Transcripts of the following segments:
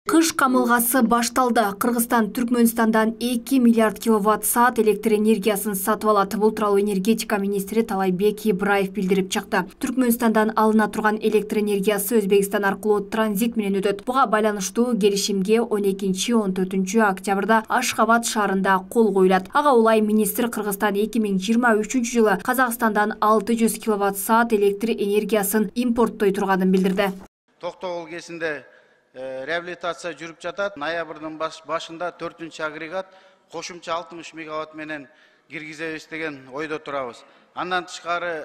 Кыш камылгасы башталды. Кыргызстан Түркмөнстандан 2 миллиард киловатт-саат электр энергиясын сатып алат. Бул тууралуу энергетика министри Талайбек Ибраев билдирип чыкты. Түркмөнстандан алына турган электр энергиясы Өзбекстан аркылуу транзит менен өтөт. Буга байланыштуу келишимге 12-14 октябрда Ашхабад шаарында кол коюлат. Ага улай министр Кыргызстан 2023 жылы Казакстандан 600 киловатт-саат электр энергиясын импорттой турганын билдирди. Токтогул кесинде реабилитация жүрүп жатат. Ноябрдын башында 4-чү агрегат кошумча 60 мегаватт менен киргизебиз деген ойдо турабыз. Андан тышкары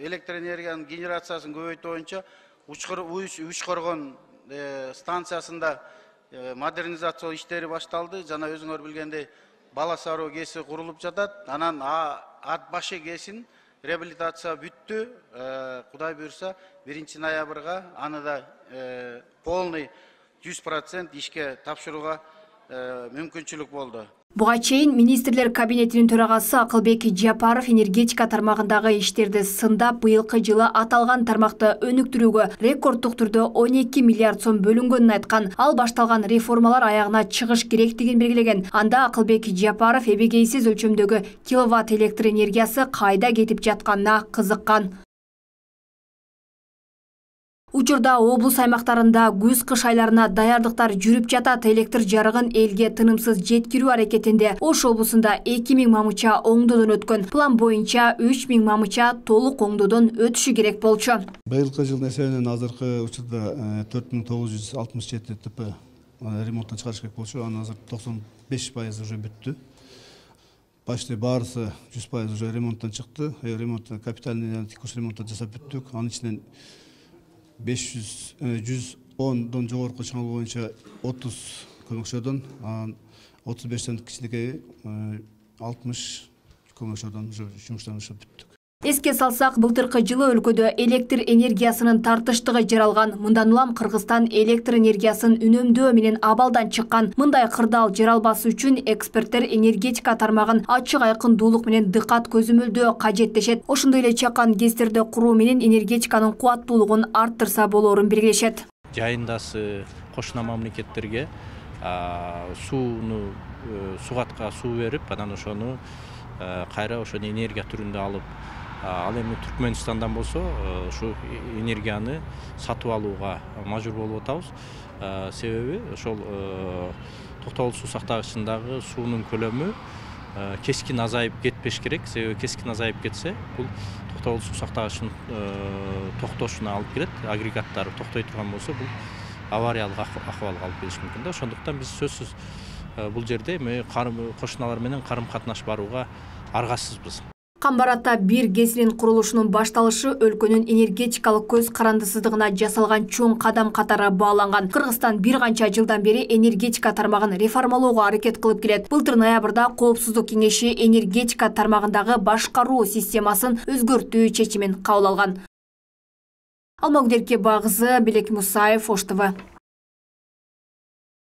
электр энергиянын генерациясын көбөйтүү боюнча Учкоргон станциясында модернизация иштери башталды. Жана өзүңөр билгендей Бала Сароо КЭСи курулуп жатат. Анан Ат Башы КЭСин реабилитация бүттү. Кудай буйрса 1 ноябрга аны да полный 100% ишке тапшырууга мүмкүнчүлүк болду. Буга чейин министрлер кабинетинин төрагасы Акылбек Жапаров энергетика тармагындагы иштерди сындап, быйылкы жылы аталган тармакты өнүктүрүүгө рекорддук түрдө 12 миллиард сом бөлүнгөнүн айткан. Ал башталган реформалар аягына чыгыш керектигин белгилеген. Анда Акылбек Жапаров эбегейсиз өлчөмдөгү киловатт электр энергиясы кайда кетип жатканына кызыккан. Учурда облус аймактарында күз-кыш айларына даярдыктар жүрүп жатат. Электр жарыгын элге тынымсыз жеткирүү аракетинде Ош облусунда 2000 мамыча оңдодон өткөн. План боюнча 3000 мамыча толук оңдодон өтүшү керек болчу. Быйылкы жылдын эсебинен азыркы учурда 4967 ТП ремонттон чыгарыш керек болчу. Анын азыр 95% уже бүттү. Почти баарысы 100% уже ремонттон чыкты. Ремонттон капитальный текущий ремонттон жасап бүттүк. Анын ичинен 110дон жогорку чыңалуу боюнча 30 көмөкчөдөн, 35ден кичинекей 60 көмөкчөдөн жумуштанышып бүттүк. Эске салсак, былтыркы жылы өлкөдө электр энергиясынын тартыштыгы жаралган. Мындан улам Кыргызстан электр энергиясын үнөмдөө менен абалдан чыккан. Мындай кырдаал жаралбасы үчүн эксперттер энергетика тармагын ачык айкындуулук менен дыкат көзөмөлдөө кажеттешет. Ошондой эле чакан ГЭСтерди куруу менен энергетиканын кубаттуулугун арттырса болоорун белгилешет. Жайындасы кошуна мамлекеттерге сууну сугатка суу берип, анан ошону кайра ошону энергия түрүндө алып, ал эми Түркмөнстандан болсо ушу энергияны сатып алууга мажбур болуп атабыз. Себеби ошол токтогул суу сактагычындагы суунун көлөмү кескин азайып кетпеш керек. Себеби кескин азайып кетсе, бул токтогул суу сактагычынын токтошуна алып келет. Агрегаттары токтой турган болсо, бул авариялык акыбалга алып келиши мүмкүн. Ошондуктан биз сөзсүз бул жерде эми кошуналар менен карым-катнаш барууга аргасызбыз. Камбаратта бир ГЭСинин курулушунун башталышы өлкөнүн энергетикалык көз карандысыздыгына жасалган чоң кадам катары бааланган. Кыргызстан бир канча жылдан бери энергетика тармагын реформалоого аракет кылып келет. Былтыр ноябрда Коопсуздук кеңеши энергетика тармагындагы башкаруу системасын өзгөртүү чечимин кабыл алган. Алмагүлерке Багызы, Белек Мусаев, Ош ТВ.